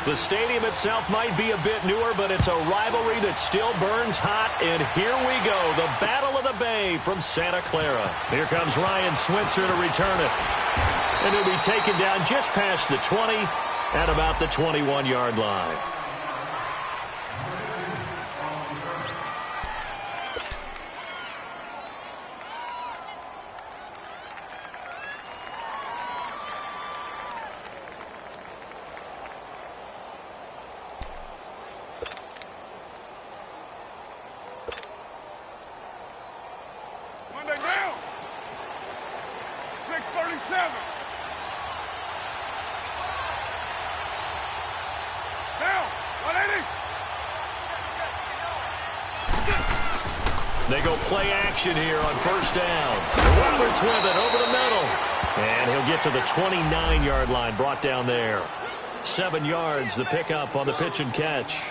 The stadium itself might be a bit newer, but it's a rivalry that still burns hot. And here we go, the Battle of the Bay from Santa Clara. Here comes Ryan Switzer to return it. And he'll be taken down just past the 20 at about the 21-yard line. They go play action here on first down. Roberts with it over the middle. And he'll get to the 29-yard line, brought down there. 7 yards, the pickup on the pitch and catch.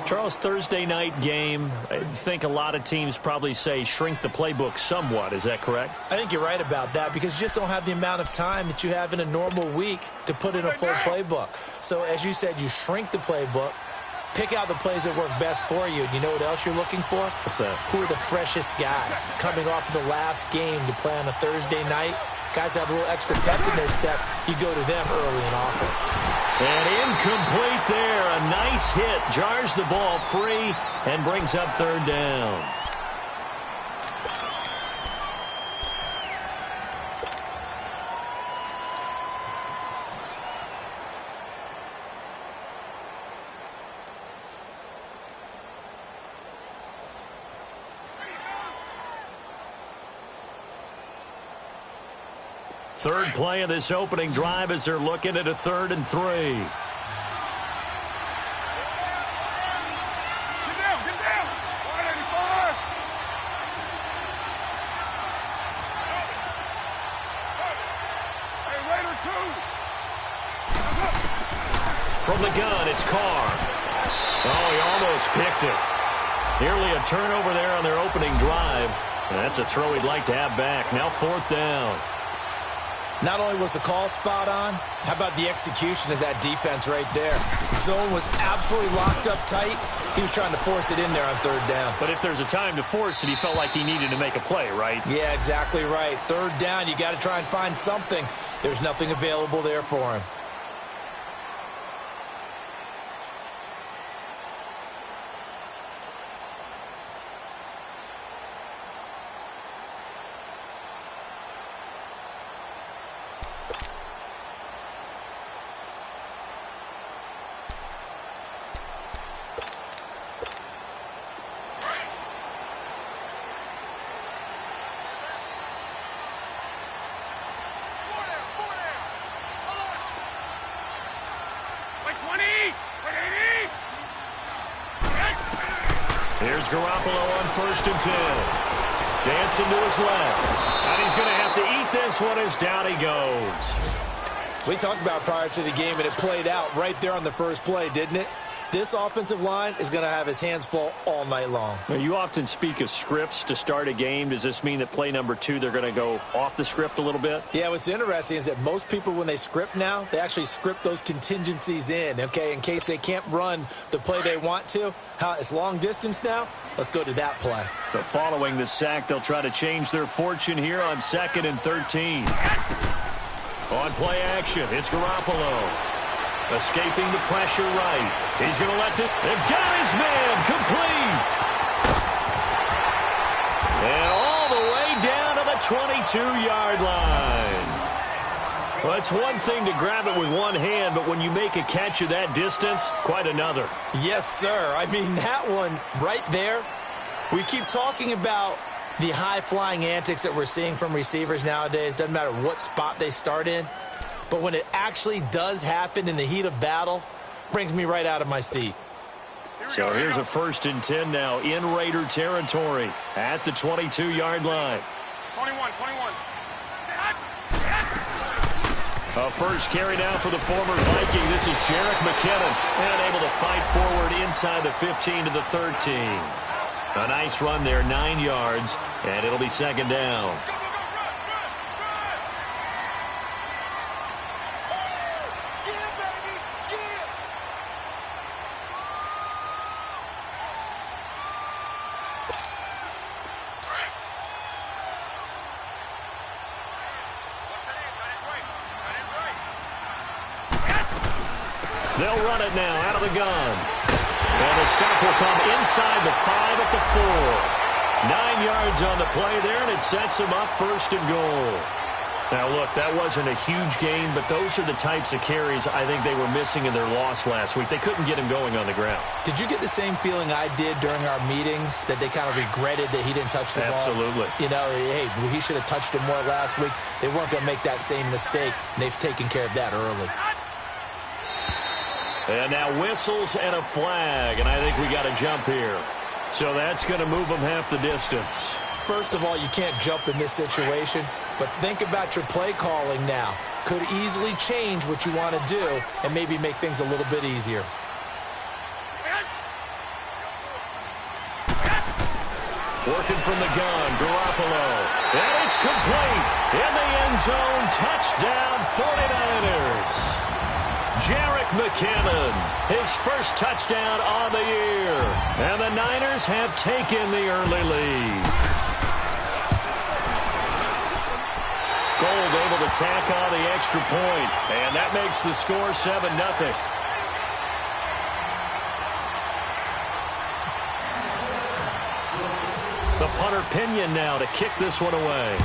Charles, Thursday night game, I think a lot of teams probably say shrink the playbook somewhat. Is that correct? I think you're right about that because you just don't have the amount of time that you have in a normal week to put in a full playbook. So as you said, you shrink the playbook. Pick out the plays that work best for you. You know what else you're looking for? What's that? Who are the freshest guys coming off of the last game to play on a Thursday night? Guys have a little extra pep in their step. You go to them early and often. And incomplete there. A nice hit. Jars the ball free and brings up third down. Third play of this opening drive as they're looking at a 3rd and 3. Get down, get down. 185. Hey, Raider 2. From the gun, it's Carr. Oh, he almost picked it. Nearly a turnover there on their opening drive. And that's a throw he'd like to have back. Now 4th down. Not only was the call spot on, how about the execution of that defense right there? Zone was absolutely locked up tight. He was trying to force it in there on 3rd down. But if there's a time to force it, he felt like he needed to make a play, right? Yeah, exactly right. 3rd down, you got to try and find something. There's nothing available there for him. Here's Garoppolo on 1st and 10. Dancing to his left. And he's going to have to eat this one as down he goes. We talked about prior to the game, and it played out right there on the first play, didn't it? This offensive line is going to have his hands full all night long. Now, you often speak of scripts to start a game. Does this mean that play number 2, they're going to go off the script a little bit? Yeah, what's interesting is that most people, when they script now, they actually script those contingencies in, okay, in case they can't run the play they want to. It's long distance now. Let's go to that play. But following the sack, they'll try to change their fortune here on 2nd and 13. On play action, it's Garoppolo. Escaping the pressure right. He's going to let it. They've got his man complete. And all the way down to the 22-yard line. Well, it's one thing to grab it with one hand, but when you make a catch of that distance, quite another. Yes, sir. I mean, that one right there, we keep talking about the high-flying antics that we're seeing from receivers nowadays. Doesn't matter what spot they start in. But when it actually does happen in the heat of battle, brings me right out of my seat. So here's a 1st and 10 now in Raider territory at the 22-yard line. 21. A first carry now for the former Viking. This is Jerick McKinnon, and able to fight forward inside the 15 to the 13. A nice run there, 9 yards, and it'll be 2nd down. They'll run it now out of the gun. And the stop will come inside the 5 at the 4. 9 yards on the play there, and it sets them up first and goal. Now, look, that wasn't a huge gain, but those are the types of carries I think they were missing in their loss last week. They couldn't get him going on the ground. Did you get the same feeling I did during our meetings, that they kind of regretted that he didn't touch the ball? Absolutely. You know, hey, he should have touched it more last week. They weren't going to make that same mistake, and they've taken care of that early. And now whistles and a flag, and I think we got a jump here. So that's going to move them half the distance. First of all, you can't jump in this situation, but think about your play calling now. Could easily change what you want to do and maybe make things a little bit easier. Working from the gun, Garoppolo. And it's complete. In the end zone, touchdown 49ers. Jerick McKinnon, his first touchdown on the year. And the Niners have taken the early lead. Gold able to tack on the extra point, and that makes the score 7-0. The punter Pinion now to kick this one away.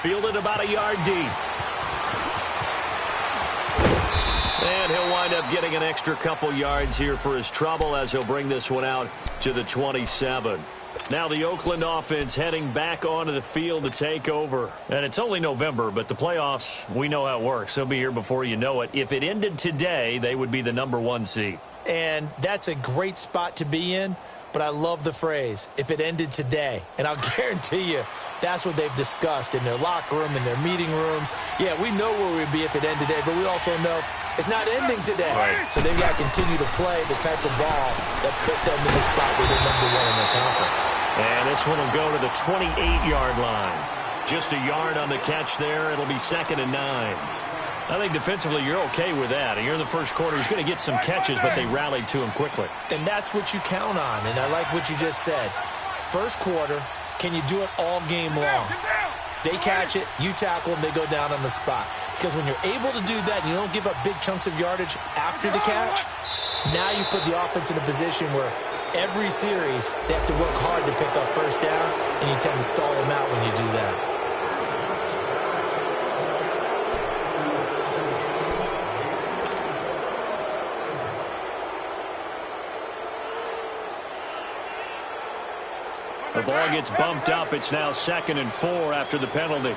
Fielded about a yard deep. And he'll wind up getting an extra couple yards here for his trouble as he'll bring this one out to the 27. Now the Oakland offense heading back onto the field to take over. And it's only November, but the playoffs, we know how it works. They'll be here before you know it. If it ended today, they would be the #1 seed. And that's a great spot to be in, but I love the phrase, if it ended today. And I'll guarantee you, that's what they've discussed in their locker room, in their meeting rooms. Yeah, we know where we'd be if it ended today, but we also know it's not ending today. Right. So they've got to continue to play the type of ball that put them in the spot where they're #1 in their conference. And this one will go to the 28-yard line. Just a yard on the catch there. It'll be 2nd and 9. I think defensively you're okay with that. Here in the first quarter, he's going to get some catches, but they rallied to him quickly. And that's what you count on, and I like what you just said. First quarter, can you do it all game long? They catch it, you tackle them, they go down on the spot. Because when you're able to do that and you don't give up big chunks of yardage after the catch, now you put the offense in a position where every series they have to work hard to pick up first downs, and you tend to stall them out when you do that. The ball gets bumped up. It's now 2nd and 4 after the penalty.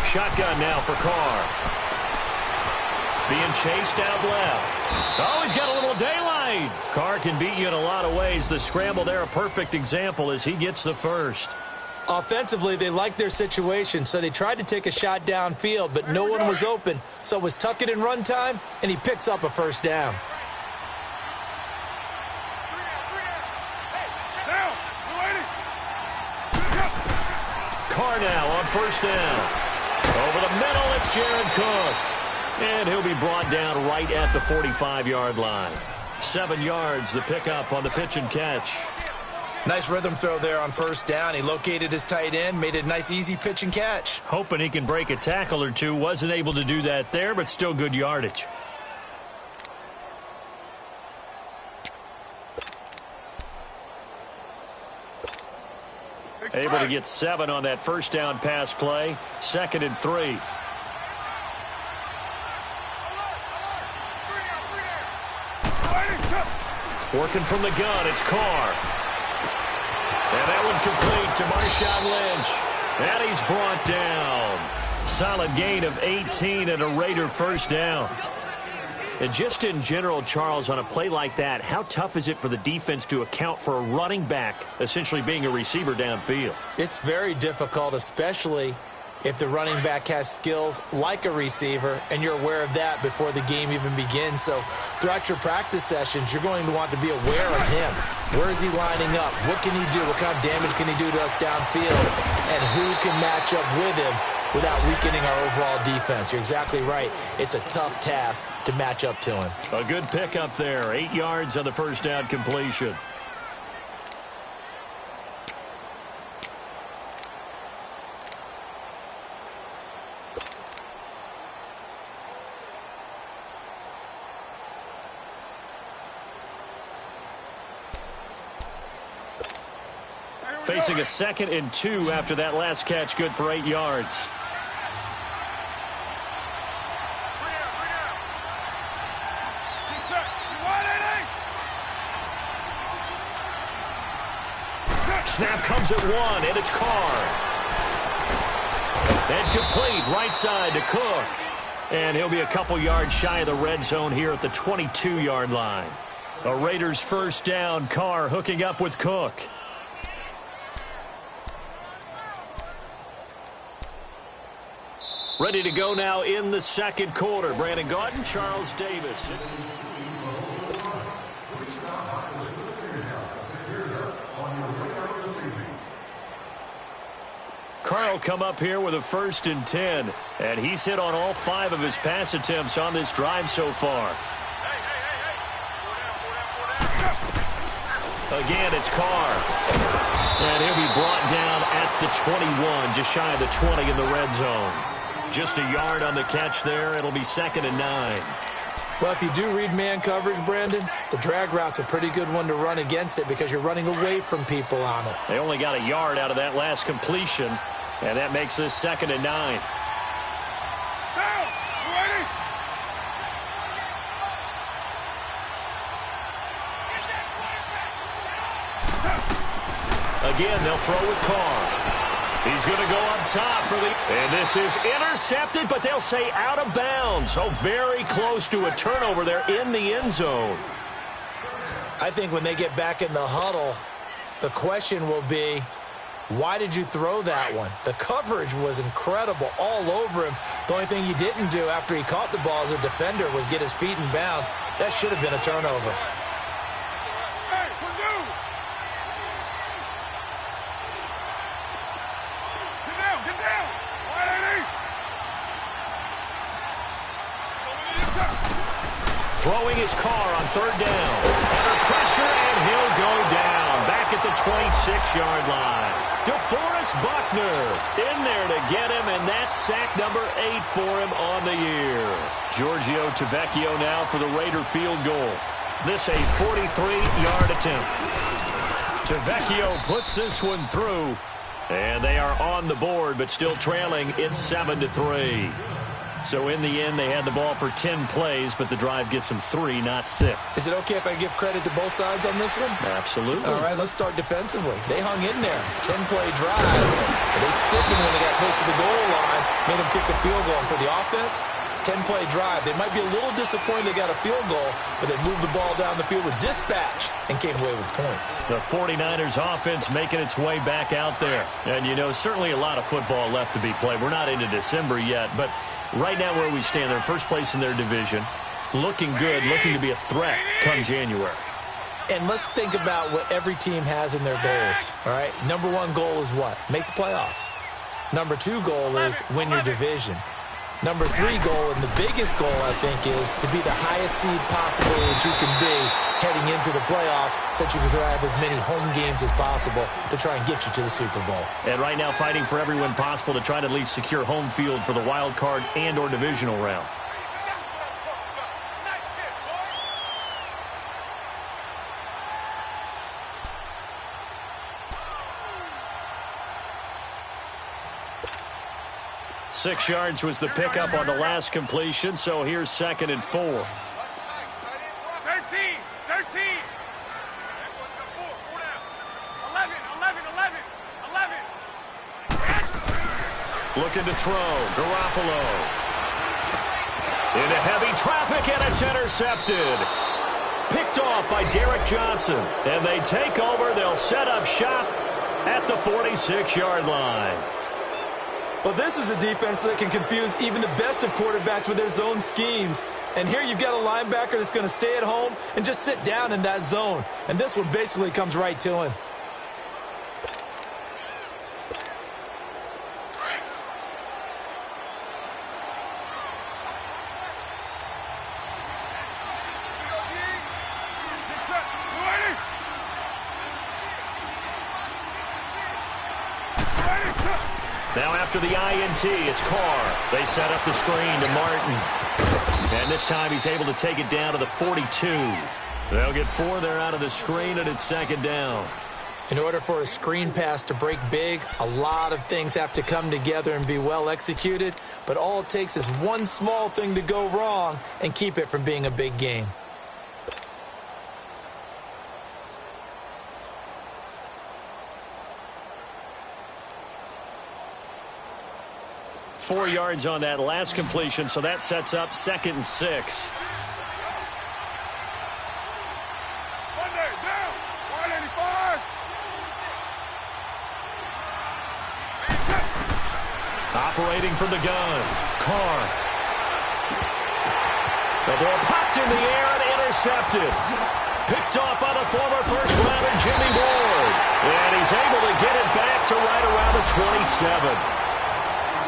Shotgun now for Carr. Being chased out left. Oh, he's got a little daylight. Carr can beat you in a lot of ways. The scramble there, a perfect example as he gets the first. Offensively, they like their situation, so they tried to take a shot downfield, but no one was open. So it was tuck it in run time, and he picks up a first down. Carr now on first down. Over the middle, it's Jared Cook. And he'll be brought down right at the 45-yard line. 7 yards, the pickup on the pitch and catch. Nice rhythm throw there on first down. He located his tight end, made it a nice, easy pitch and catch. Hoping he can break a tackle or two. Wasn't able to do that there, but still good yardage. Able to get 7 on that first down pass play. 2nd and 3. Working from the gun, it's Carr. And that one complete to Marshawn Lynch. And he's brought down. Solid gain of 18 and a Raider first down. And just in general, Charles, on a play like that, how tough is it for the defense to account for a running back essentially being a receiver downfield? It's very difficult, especially if the running back has skills like a receiver, and you're aware of that before the game even begins. So throughout your practice sessions, you're going to want to be aware of him. Where is he lining up? What can he do? What kind of damage can he do to us downfield? And who can match up with him without weakening our overall defense. You're exactly right. It's a tough task to match up to him. A good pickup there. 8 yards on the first down completion. Facing a 2nd and 2 after that last catch, good for 8 yards. Snap comes at 1, and it's Carr. And complete, right side to Cook. And he'll be a couple yards shy of the red zone here at the 22-yard line. A Raiders first down, Carr hooking up with Cook. Ready to go now in the second quarter. Brandon Gaudin, Charles Davis. Carr will come up here with a 1st and 10. And he's hit on all 5 of his pass attempts on this drive so far. Again, it's Carr. And he'll be brought down at the 21, just shy of the 20 in the red zone. Just a yard on the catch there. It'll be 2nd and 9. Well, if you do read man coverage, Brandon, the drag route's a pretty good one to run against it because you're running away from people on it. They only got a yard out of that last completion, and that makes this 2nd and 9. Down! Ready? Again, they'll throw with Carr. He's going to go up top for the... And this is intercepted, but they'll say out of bounds. So very close to a turnover there in the end zone. I think when they get back in the huddle, the question will be, why did you throw that one? The coverage was incredible all over him. The only thing he didn't do after he caught the ball as a defender was get his feet in bounds. That should have been a turnover. Hey, Purdue! Get down! 180! Throwing his Carr on 3rd down. Under pressure, and he'll go down. Back at the 26-yard line. DeForest Buckner in there to get him, and that's sack number 8 for him on the year. Giorgio Tavecchio now for the Raider field goal. This a 43-yard attempt. Tavecchio puts this one through, and they are on the board, but still trailing. It's 7-3. So in the end, they had the ball for 10 plays, but the drive gets them 3, not 6. Is it okay if I give credit to both sides on this one? Absolutely. All right, let's start defensively. They hung in there. 10-play drive. They stiffened when they got close to the goal line, made them kick a field goal. And for the offense, 10-play drive. They might be a little disappointed they got a field goal, but they moved the ball down the field with dispatch and came away with points. The 49ers offense making its way back out there. And, you know, certainly a lot of football left to be played. We're not into December yet, but right now where we stand, they're first place in their division, looking good, looking to be a threat come January. And let's think about what every team has in their goals, all right? Number 1 goal is what? Make the playoffs. Number 2 goal is win your division. Number 3 goal, and the biggest goal, I think, is to be the highest seed possible that you can be heading into the playoffs so that you can have as many home games as possible to try and get you to the Super Bowl. And right now fighting for every win possible to try to at least secure home field for the wild card and or divisional round. Six yards was the pickup on the last completion, so here's 2nd and 4. 13! 13! Looking to throw. Garoppolo. Into heavy traffic, and it's intercepted. Picked off by Derek Johnson. And they take over. They'll set up shop at the 46-yard line. Well, this is a defense that can confuse even the best of quarterbacks with their zone schemes. And here you've got a linebacker that's going to stay at home and just sit down in that zone. And this one basically comes right to him. after the INT, it's Carr. They set up the screen to Martin. And this time he's able to take it down to the 42. They'll get 4 there out of the screen, and it's second down. In order for a screen pass to break big, a lot of things have to come together and be well executed. But all it takes is one small thing to go wrong and keep it from being a big game. Four yards on that last completion, so that sets up 2nd and 6. Monday, down. 185. Operating from the gun, Carr. The ball popped in the air and intercepted. Picked off by the former first-rounder Jimmy Ward. And he's able to get it back to right around the 27.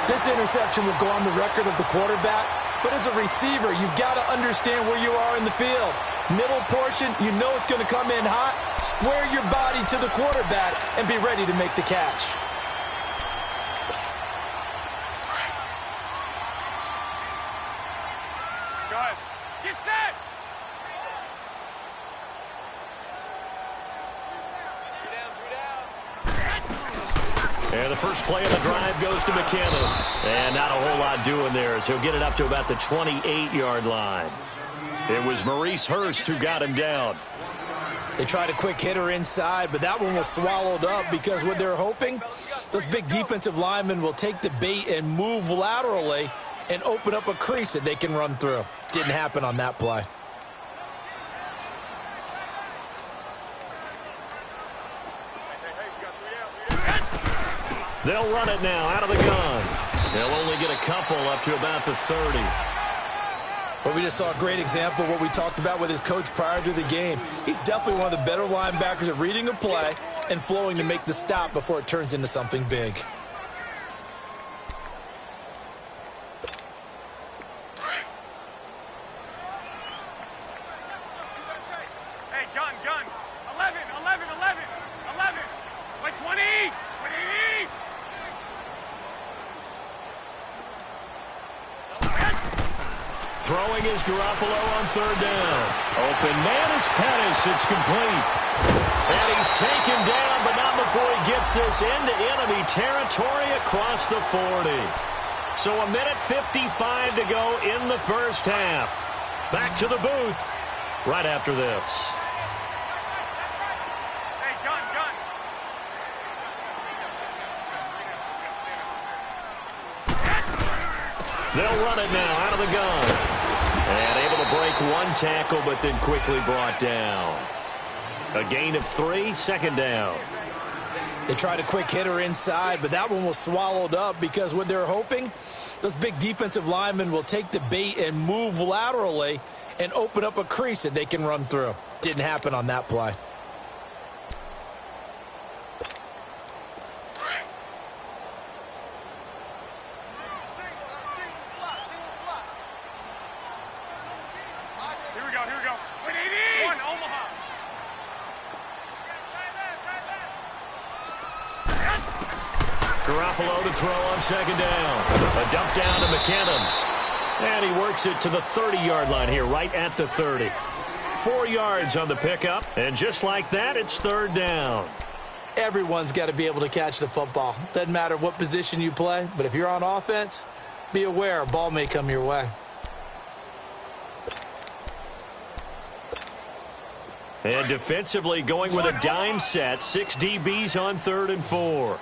This interception will go on the record of the quarterback, but as a receiver, you've got to understand where you are in the field. Middle portion, you know it's going to come in hot. Square your body to the quarterback and be ready to make the catch. Go ahead. Get set. And the first play of the drive goes to McKinnon. And not a whole lot doing there as he'll get it up to about the 28-yard line. It was Maurice Hurst who got him down. They tried a quick hitter inside, but that one was swallowed up because what they're hoping, those big defensive linemen will take the bait and move laterally and open up a crease that they can run through. Didn't happen on that play. They'll run it now out of the gun. They'll only get a couple up to about the 30. Well, we just saw a great example of what we talked about with his coach prior to the game. He's definitely one of the better linebackers at reading a play and flowing to make the stop before it turns into something big. Hey, gun. 11. Wait, 20. Throwing is Garoppolo on 3rd down. Open man is Pettis. It's complete. And he's taken down, but not before he gets this into enemy territory across the 40. So 1:55 to go in the first half. Back to the booth right after this. Hey, gun. They'll run it now out of the gun. And able to break one tackle, but then quickly brought down. A gain of 3, 2nd down. They tried a quick hitter inside, but that one was swallowed up because what they're hoping, those big defensive linemen will take the bait and move laterally and open up a crease that they can run through. Didn't happen on that play. Here we go. 180. 1, Omaha. Garoppolo to throw on 2nd down. A dump down to McKinnon. And he works it to the 30-yard line here, right at the 30. 4 yards on the pickup, and just like that, it's 3rd down. Everyone's got to be able to catch the football. Doesn't matter what position you play, but if you're on offense, be aware a ball may come your way. And defensively going with a dime set. 6 DBs on 3rd and 4.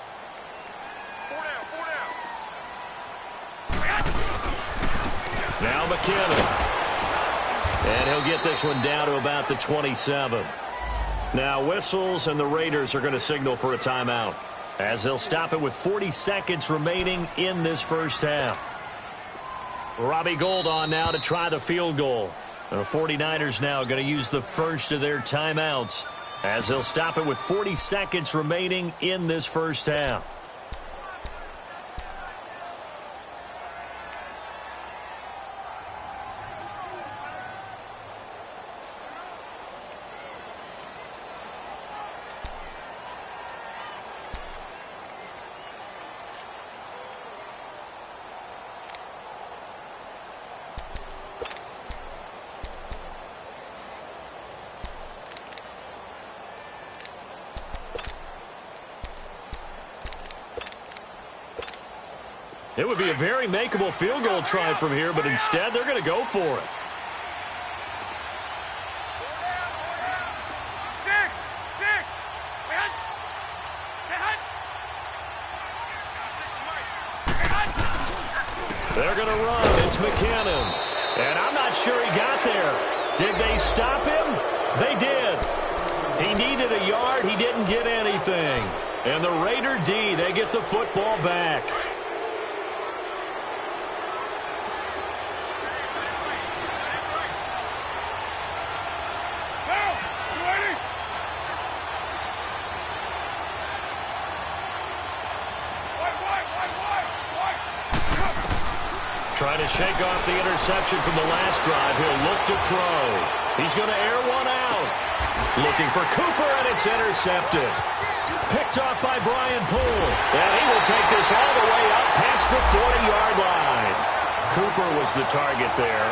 Now McKinnon. And he'll get this one down to about the 27. Now whistles, and the Raiders are going to signal for a timeout, as they'll stop it with 40 seconds remaining in this first half. Robbie Gould on now to try the field goal. The 49ers now going to use the first of their timeouts, as they'll stop it with 40 seconds remaining in this first half. It would be a very makeable field goal try from here, but instead they're going to go for it. They're going to run. It's McKinnon. And I'm not sure he got there. Did they stop him? They did. He needed a yard. He didn't get anything. And the Raider D, they get the football back. Trying to shake off the interception from the last drive. He'll look to throw. He's going to air one out. Looking for Cooper, and it's intercepted. Picked off by Brian Poole. And he will take this all the way up past the 40-yard line. Cooper was the target there.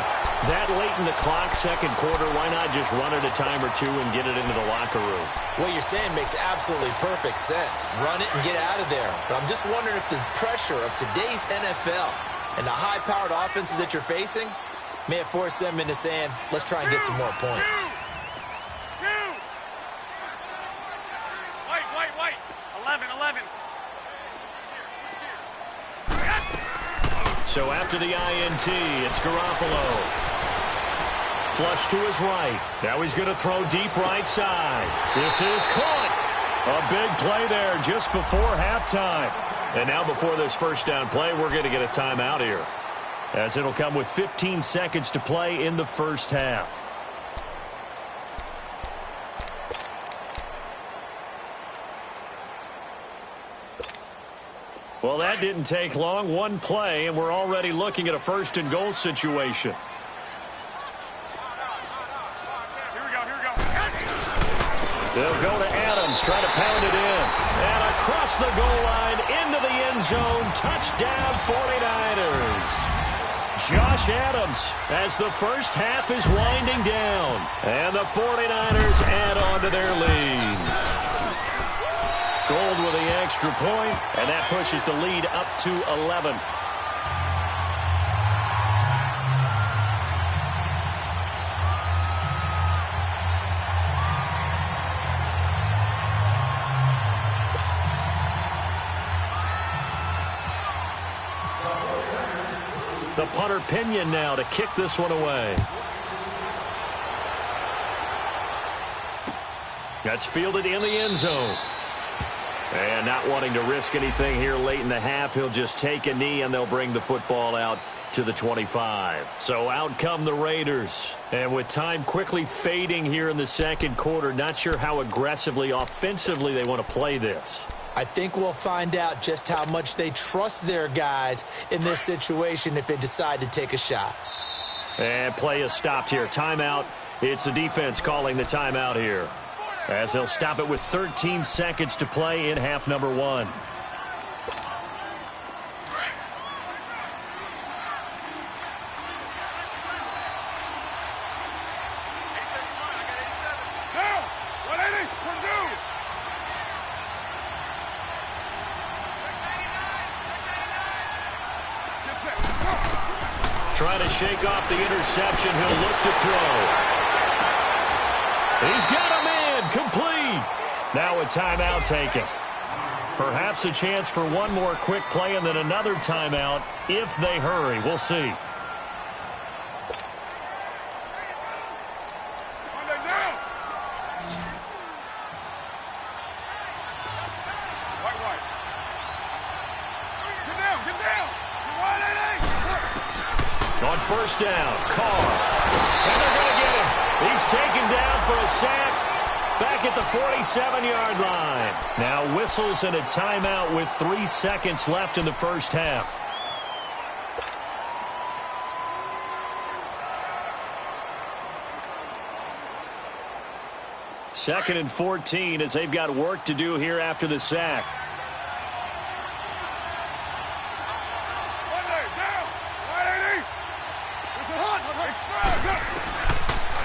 That late in the clock, second quarter, why not just run it a time or two and get it into the locker room? What you're saying makes absolutely perfect sense. Run it and get out of there. But I'm just wondering if the pressure of today's NFL and the high-powered offenses that you're facing may have forced them into saying, let's try and get some more points. White. 11. So after the INT, it's Garoppolo. Flush to his right. Now he's going to throw deep right side. This is caught. A big play there just before halftime. And now before this first down play, we're going to get a timeout here, as it'll come with 15 seconds to play in the first half. Well, that didn't take long. One play, and we're already looking at a first and goal situation. Here we go. They'll go to Adams, try to pound it in. And across the goal line, into the end zone, touchdown 49ers. Josh Adams, as the first half is winding down. And the 49ers add on to their lead. Gold with the extra point, and that pushes the lead up to 11. The punter Pinion now to kick this one away. That's fielded in the end zone. And not wanting to risk anything here late in the half, he'll just take a knee and they'll bring the football out to the 25. So out come the Raiders. And with time quickly fading here in the second quarter, not sure how aggressively, offensively they want to play this. I think we'll find out just how much they trust their guys in this situation if they decide to take a shot. And play is stopped here. Timeout. It's the defense calling the timeout here, as they'll stop it with 13 seconds to play in half number one. Trying to shake off the interception. He'll look to throw. He's got him in. Complete. Now a timeout taken. Perhaps a chance for one more quick play and then another timeout if they hurry. We'll see. On first down, Carr. And they're going to get him. He's taken down for a sack back at the 47-yard line. Now whistles and a timeout with 3 seconds left in the first half. Second and 14 as they've got work to do here after the sack.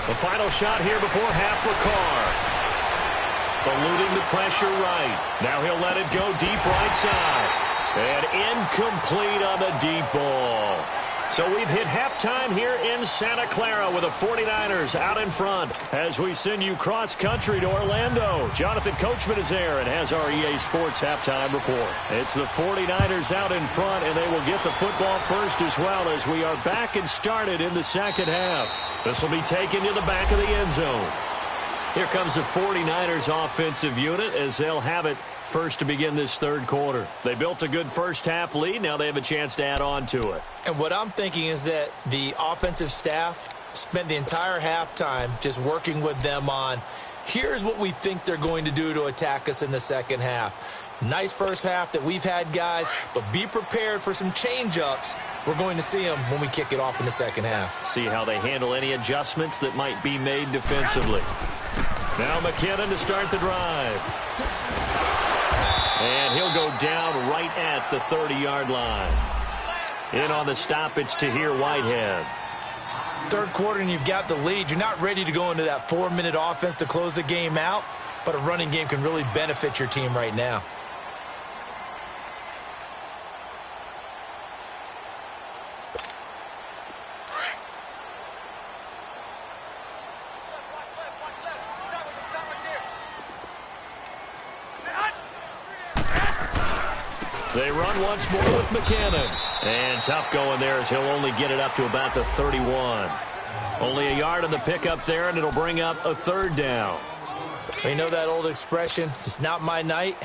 The final shot here before half for Carr. Eluding the pressure right. Now he'll let it go deep right side. And incomplete on the deep ball. So we've hit halftime here in Santa Clara with the 49ers out in front as we send you cross-country to Orlando. Jonathan Coachman is there and has our EA Sports halftime report. It's the 49ers out in front, and they will get the football first as well as we are back and started in the second half. This will be taken to the back of the end zone. Here comes the 49ers offensive unit as they'll have it first to begin this third quarter. They built a good first half lead. Now they have a chance to add on to it. And what I'm thinking is that the offensive staff spent the entire halftime just working with them on, here's what we think they're going to do to attack us in the second half. Nice first half that we've had, guys, but be prepared for some change-ups. We're going to see them when we kick it off in the second half. See how they handle any adjustments that might be made defensively. Now McKinnon to start the drive. And he'll go down right at the 30-yard line. In on the stop, it's Tahir Whitehead. Third quarter and you've got the lead. You're not ready to go into that 4-minute offense to close the game out, but a running game can really benefit your team right now. They run once more with McKinnon. And tough going there as he'll only get it up to about the 31. Only a yard on the pickup there, and it'll bring up a third down. You know that old expression, it's not my night?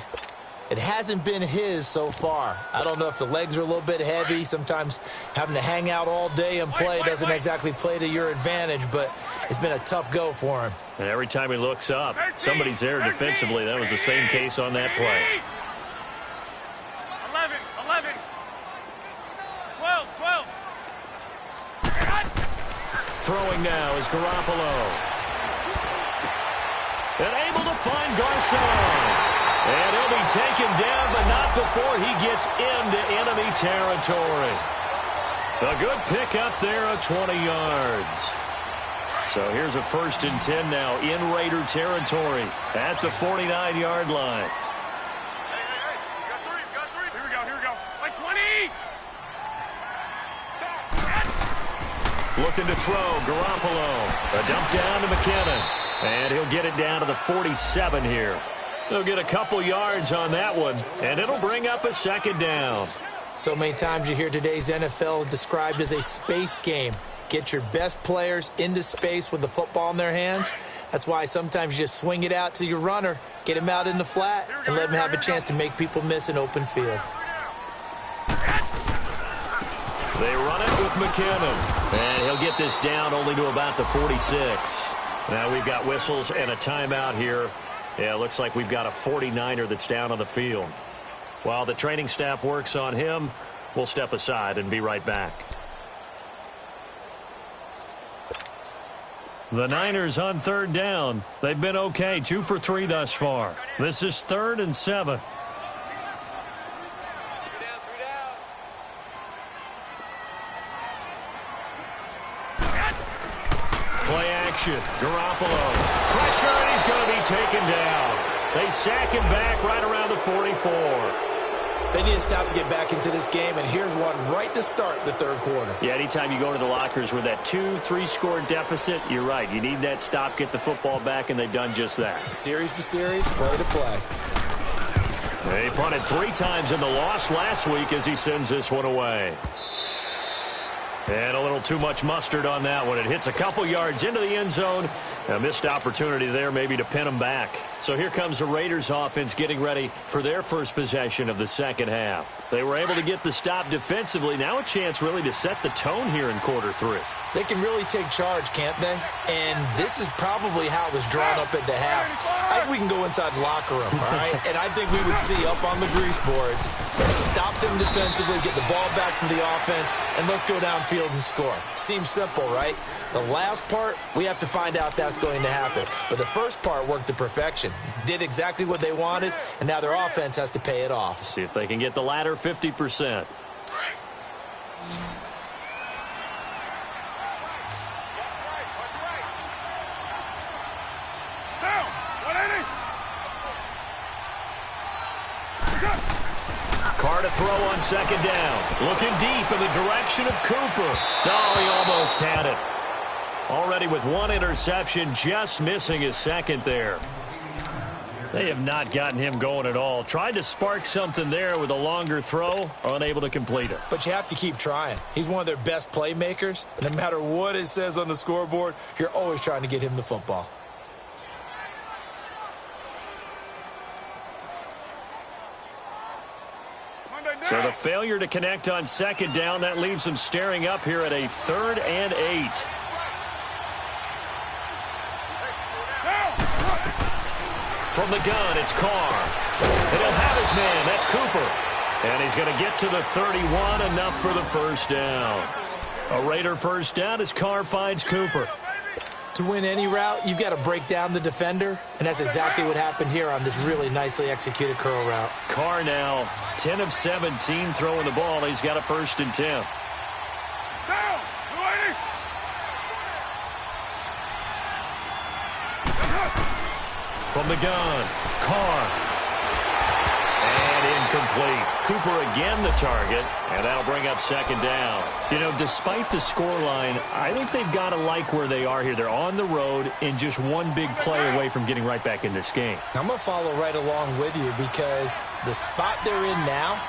It hasn't been his so far. I don't know if the legs are a little bit heavy. Sometimes having to hang out all day and play doesn't exactly play to your advantage, but it's been a tough go for him. And every time he looks up, somebody's there defensively. That was the same case on that play. 11, 12. Throwing now is Garoppolo. And able to find Garcon. And he'll be taken down, but not before he gets into enemy territory. A good pickup there of 20 yards. So here's a 1st and 10 now in Raider territory at the 49-yard line. Looking to throw, Garoppolo. A dump down to McKinnon. And he'll get it down to the 47 here. He'll get a couple yards on that one, and it'll bring up a second down. So many times you hear today's NFL described as a space game. Get your best players into space with the football in their hands. That's why sometimes you just swing it out to your runner, get him out in the flat, and let him have a chance to make people miss an open field. They run it with McKinnon. And he'll get this down only to about the 46. Now we've got whistles and a timeout here. Yeah, it looks like we've got a 49er that's down on the field. While the training staff works on him, we'll step aside and be right back. The Niners on third down. They've been okay, 2 for 3 thus far. This is 3rd and 7. Play action. Garoppolo. Pressure, and he's going to be taken down. They sack him back right around the 44. They need to stop to get back into this game, and here's one right to start the third quarter. Yeah, anytime you go to the lockers with that 2-3 score deficit, you're right. You need that stop, get the football back, and they've done just that. Series to series, play to play. They punted 3 times in the loss last week as he sends this one away. And a little too much mustard on that one. It hits a couple yards into the end zone. A missed opportunity there maybe to pin them back. So here comes the Raiders offense getting ready for their first possession of the second half. They were able to get the stop defensively. Now a chance really to set the tone here in quarter 3. They can really take charge, can't they? And this is probably how it was drawn up at the half. I think we can go inside the locker room, all right? And I think we would see up on the grease boards, stop them defensively, get the ball back for the offense, and let's go downfield and score. Seems simple, right? The last part, we have to find out that's going to happen. But the first part worked to perfection. Did exactly what they wanted, and now their offense has to pay it off. See if they can get the latter 50%. Carr to throw on second down. Looking deep in the direction of Cooper. Oh, he almost had it. Already with one interception, just missing his second there. They have not gotten him going at all. Tried to spark something there with a longer throw, unable to complete it. But you have to keep trying. He's one of their best playmakers. No matter what it says on the scoreboard, you're always trying to get him the football. So the failure to connect on second down, that leaves them staring up here at a 3rd and 8. From the gun, it's Carr. And he'll have his man. That's Cooper. And he's going to get to the 31, enough for the first down. A Raider first down as Carr finds Cooper. To win any route, you've got to break down the defender, and that's exactly what happened here on this really nicely executed curl route. Carr now 10 of 17 throwing the ball. He's got a 1st and 10. Down, 280. From the gun, Carr. And incomplete. Cooper again the target, and that'll bring up second down. You know, despite the scoreline, I think they've got to like where they are here. They're on the road and just one big play away from getting right back in this game. I'm going to follow right along with you because the spot they're in now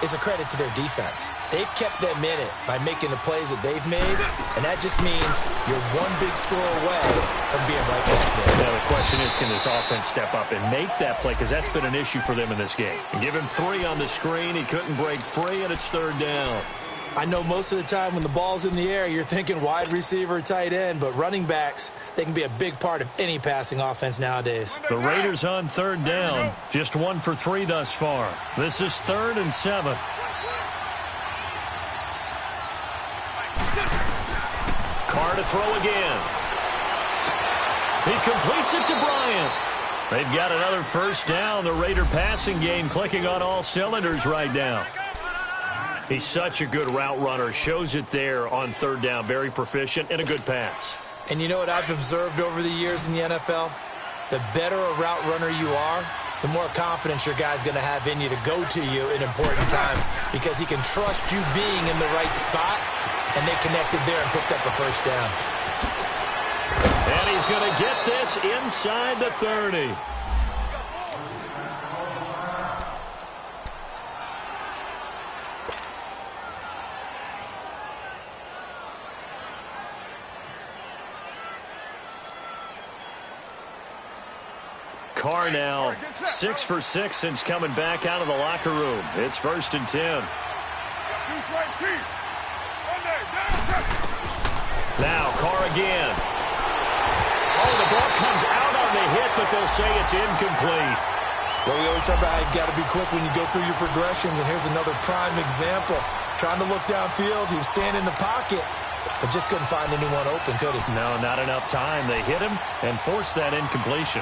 is a credit to their defense. They've kept them in it by making the plays that they've made, and that just means you're one big score away from being right back there. Now the question is, can this offense step up and make that play? Because that's been an issue for them in this game. Give him 3 on the screen. He couldn't break free, and it's 3rd down. I know most of the time when the ball's in the air, you're thinking wide receiver, tight end, but running backs, they can be a big part of any passing offense nowadays. The Raiders on 3rd down. Just 1 for 3 thus far. This is 3rd and 7. Carr to throw again. He completes it to Bryant. They've got another first down. The Raider passing game clicking on all cylinders right now. He's such a good route runner. Shows it there on 3rd down. Very proficient and a good pass. And you know what I've observed over the years in the NFL? The better a route runner you are, the more confidence your guy's going to have in you to go to you in important times because he can trust you being in the right spot, and they connected there and picked up a first down. And he's going to get this inside the 30. Carr now 6 for 6 since coming back out of the locker room. It's 1st and 10. Now Carr again. Oh, the ball comes out on the hit, but they'll say it's incomplete. Well, we always talk about how you've got to be quick when you go through your progressions, and here's another prime example. Trying to look downfield, he was standing in the pocket, but just couldn't find anyone open, could he? No, not enough time. They hit him and forced that incompletion.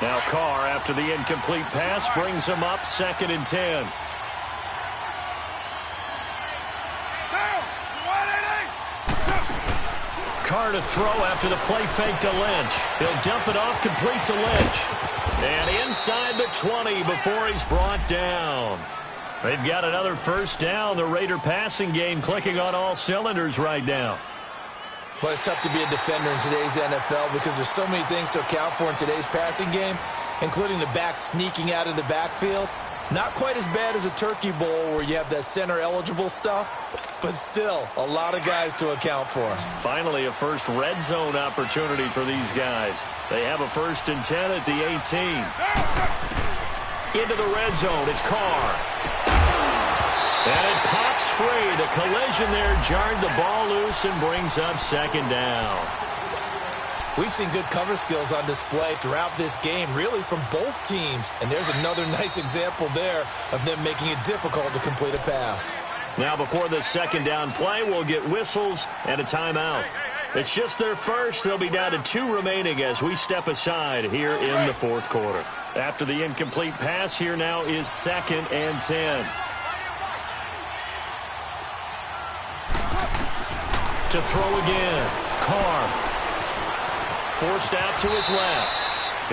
Now Carr, after the incomplete pass, brings him up 2nd and 10. Carr to throw after the play fake to Lynch. He'll dump it off complete to Lynch. And inside the 20 before he's brought down. They've got another first down. The Raider passing game clicking on all cylinders right now. Well, it's tough to be a defender in today's NFL because there's so many things to account for in today's passing game, including the back sneaking out of the backfield. Not quite as bad as a turkey bowl where you have that center-eligible stuff, but still a lot of guys to account for. Finally, a first red zone opportunity for these guys. They have a 1st and 10 at the 18. Into the red zone, it's Carr. And it pops free. The collision there jarred the ball loose and brings up 2nd down. We've seen good cover skills on display throughout this game, really from both teams. And there's another nice example there of them making it difficult to complete a pass. Now before the 2nd down play, we'll get whistles and a timeout. It's just their first. They'll be down to 2 remaining as we step aside here in the 4th quarter. After the incomplete pass, here now is 2nd and 10. To throw again, Carr. Forced out to his left.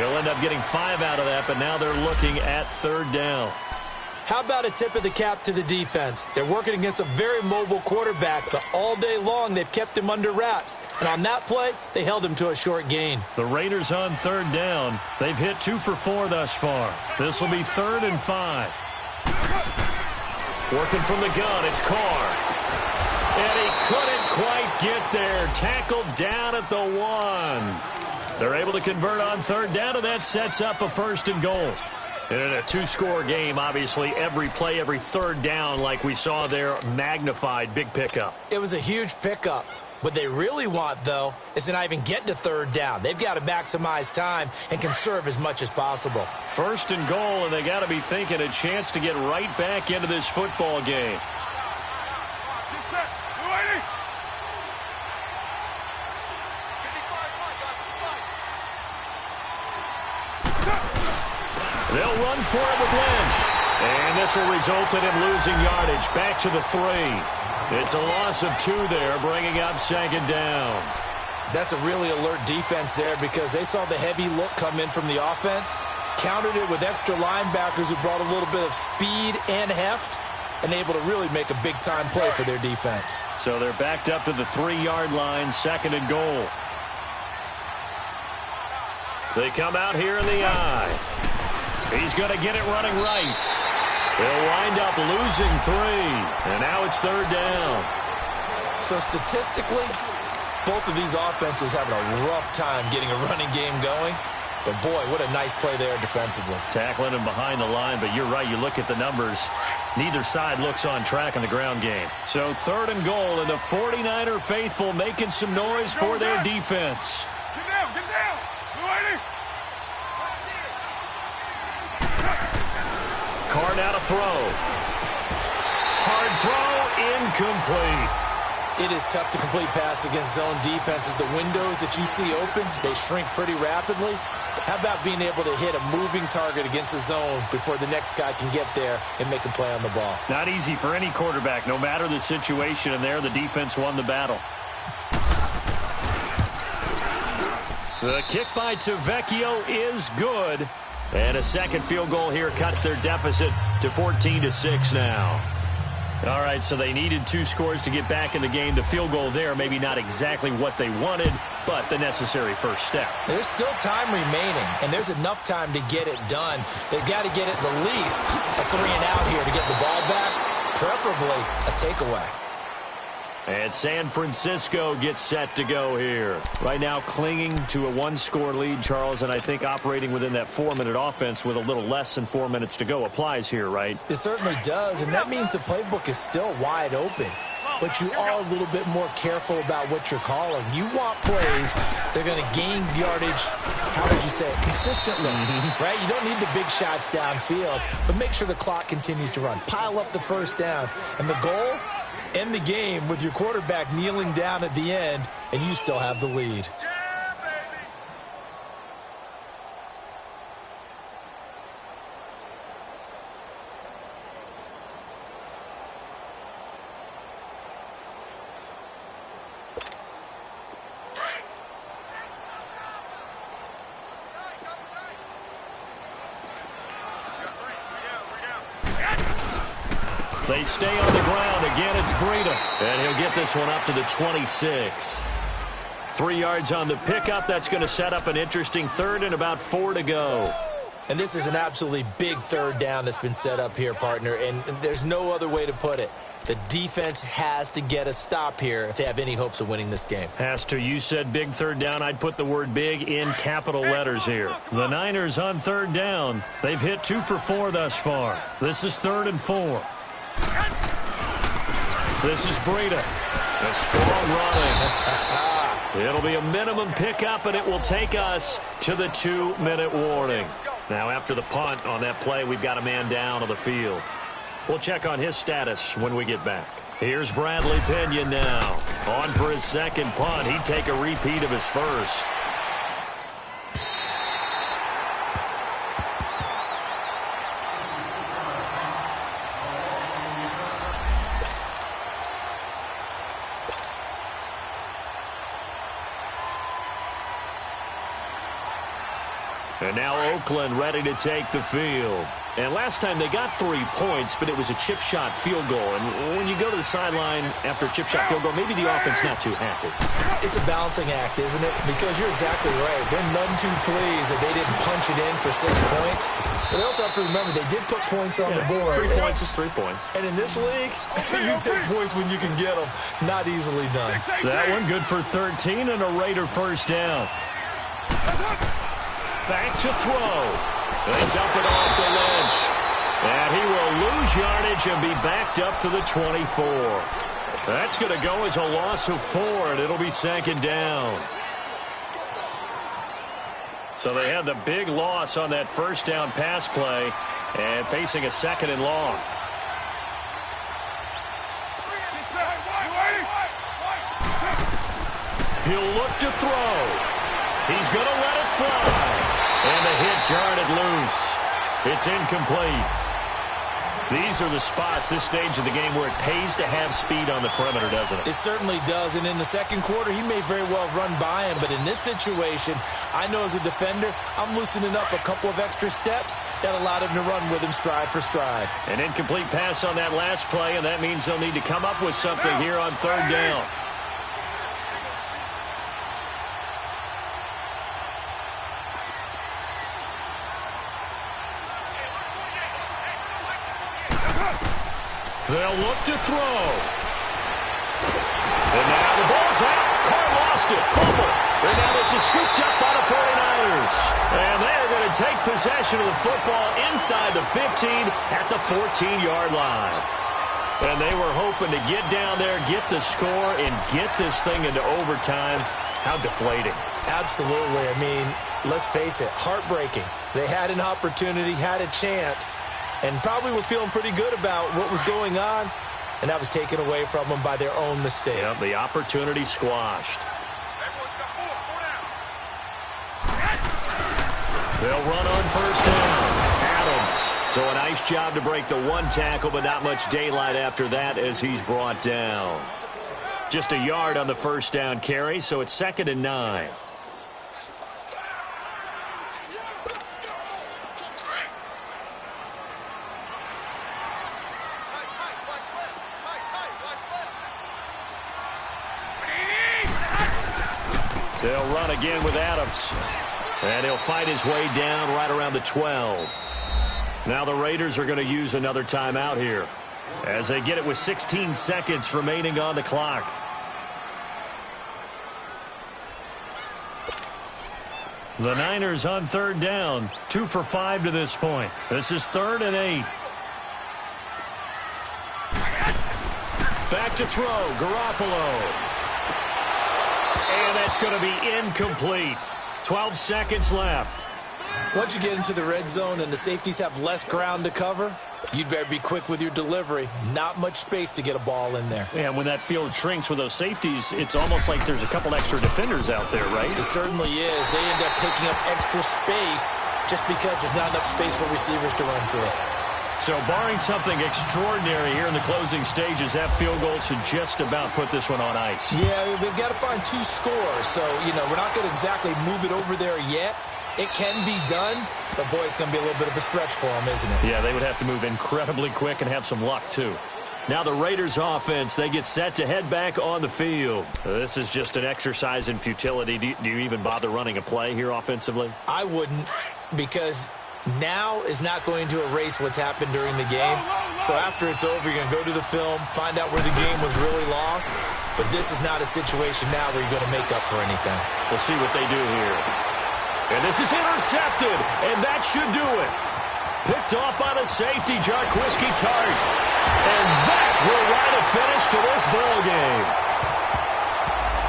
He'll end up getting 5 out of that, but now they're looking at 3rd down. How about a tip of the cap to the defense? They're working against a very mobile quarterback, but all day long they've kept him under wraps. And on that play, they held him to a short gain. The Raiders on 3rd down. They've hit 2 for 4 thus far. This will be 3rd and 5. Working from the gun, it's Carr. And he couldn't quite get there. Tackled down at the 1. They're able to convert on 3rd down, and that sets up a 1st and goal. And in a 2-score game, obviously, every play, every 3rd down, like we saw there, magnified, big pickup. It was a huge pickup. What they really want, though, is to not even get to 3rd down. They've got to maximize time and conserve as much as possible. 1st and goal, and they got to be thinking a chance to get right back into this football game. Get set. 280. They'll run for it with Lynch. And this will result in him losing yardage. Back to the 3. It's a loss of 2 there, bringing up 2nd down. That's a really alert defense there because they saw the heavy look come in from the offense, countered it with extra linebackers who brought a little bit of speed and heft, and able to really make a big-time play for their defense. So they're backed up to the 3-yard line, 2nd and goal. They come out here in the eye. He's going to get it running right. They'll wind up losing 3. And now it's 3rd down. So statistically, both of these offenses having a rough time getting a running game going. But, boy, what a nice play there defensively. Tackling him behind the line, but you're right. You look at the numbers. Neither side looks on track in the ground game. So 3rd and goal, and the 49er faithful making some noise for their defense. Get down. Get down. 280. Carr now to throw. Hard throw, incomplete. It is tough to complete pass against zone defenses. The windows that you see open, they shrink pretty rapidly. How about being able to hit a moving target against a zone before the next guy can get there and make a play on the ball? Not easy for any quarterback, no matter the situation, and there the defense won the battle. The kick by Tavecchio is good. And a 2nd field goal here cuts their deficit to 14-6 now. All right, so they needed 2 scores to get back in the game. The field goal there, maybe not exactly what they wanted, but the necessary first step. There's still time remaining, and there's enough time to get it done. They've got to get at the least a 3 and out here to get the ball back, preferably a takeaway. And San Francisco gets set to go here. Right now clinging to a 1-score lead, Charles, and I think operating within that 4-minute offense with a little less than 4 minutes to go applies here, right? It certainly does, and that means the playbook is still wide open. But you are a little bit more careful about what you're calling. You want plays they're going to gain yardage, how would you say it, consistently, right? You don't need the big shots downfield, but make sure the clock continues to run. Pile up the 1st downs. And the goal? End the game with your quarterback kneeling down at the end, and you still have the lead. They stay on the ground. Again, it's Breida. And he'll get this one up to the 26. 3 yards on the pickup. That's going to set up an interesting 3rd and about 4 to go. And this is an absolutely big 3rd down that's been set up here, partner. And there's no other way to put it. The defense has to get a stop here if they have any hopes of winning this game. Has to. You said big 3rd down. I'd put the word big in capital letters here. The Niners on 3rd down. They've hit 2 for 4 thus far. This is 3rd and 4. This is Breida. A strong running. It'll be a minimum pickup, and it will take us to the 2-minute warning. Now, after the punt on that play, we've got a man down on the field. We'll check on his status when we get back. Here's Bradley Pinion now. On for his 2nd punt. He'd take a repeat of his 1st. And now Oakland ready to take the field. And last time they got 3 points, but it was a chip shot field goal. And when you go to the sideline after a chip shot field goal, maybe the offense not too happy. It's a balancing act, isn't it? Because you're exactly right. They're none too pleased that they didn't punch it in for 6 points. But they also have to remember they did put points on the board. 3 points is 3 points. And in this league, you take points when you can get them. Not easily done. That one good for 13 and a Raider first down. Back to throw. They dump it off to Lynch. And he will lose yardage and be backed up to the 24. That's going to go as a loss of 4, and it'll be 2nd down. So they had the big loss on that first down pass play and facing a 2nd and long. He'll look to throw. He's going to let it fly. And the hit jarred it loose. It's incomplete. These are the spots, this stage of the game, where it pays to have speed on the perimeter, doesn't it? It certainly does. And in the second quarter, he may very well run by him. But in this situation, I know as a defender, I'm loosening up a couple of extra steps that allowed him to run with him stride for stride. An incomplete pass on that last play, and that means they'll need to come up with something here on 3rd down. They'll look to throw. And now the ball's out. Carr lost it. Fumble. And now this is scooped up by the 49ers. And they're going to take possession of the football inside the 15 at the 14-yard line. And they were hoping to get down there, get the score, and get this thing into overtime. How deflating. Absolutely. I mean, let's face it, heartbreaking. They had an opportunity, had a chance, and probably were feeling pretty good about what was going on, and that was taken away from them by their own mistake. Yep, the opportunity squashed. They'll run on first down. Adams. So a nice job to break the 1 tackle, but not much daylight after that as he's brought down. Just a yard on the first down carry, so it's 2nd and 9. They'll run again with Adams. And he'll fight his way down right around the 12. Now the Raiders are going to use another timeout here as they get it with 16 seconds remaining on the clock. The Niners on 3rd down. 2 for 5 to this point. This is 3rd and 8. Back to throw. Garoppolo. And that's going to be incomplete. 12 seconds left. Once you get into the red zone and the safeties have less ground to cover, you'd better be quick with your delivery. Not much space to get a ball in there. Yeah, when that field shrinks with those safeties, it's almost like there's a couple extra defenders out there, right? It certainly is. They end up taking up extra space just because there's not enough space for receivers to run through. So barring something extraordinary here in the closing stages, that field goal should just about put this one on ice. Yeah, they've got to find 2 scores. So, we're not going to exactly move it over there yet. It can be done, but, boy, it's going to be a little bit of a stretch for them, isn't it? Yeah, they would have to move incredibly quick and have some luck, too. Now the Raiders offense, they get set to head back on the field. This is just an exercise in futility. Do you even bother running a play here offensively? I wouldn't, because now is not going to erase what's happened during the game. So after it's over, you're going to go to the film, find out where the game was really lost. But this is not a situation now where you're going to make up for anything. We'll see what they do here. And this is intercepted, and that should do it. Picked off by the safety, Jarquiski Tart. And that will write a finish to this ball game.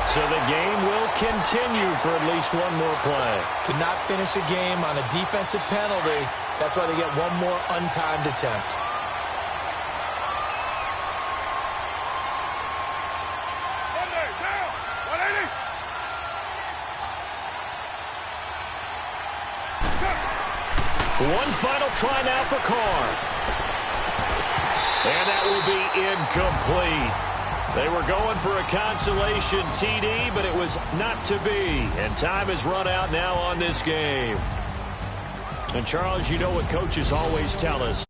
So the game will continue for at least one more play. To not finish a game on a defensive penalty, that's why they get one more untimed attempt. One final try now for Carr. And that will be incomplete. They were going for a consolation TD, but it was not to be. And time has run out now on this game. And, Charles, you know what coaches always tell us.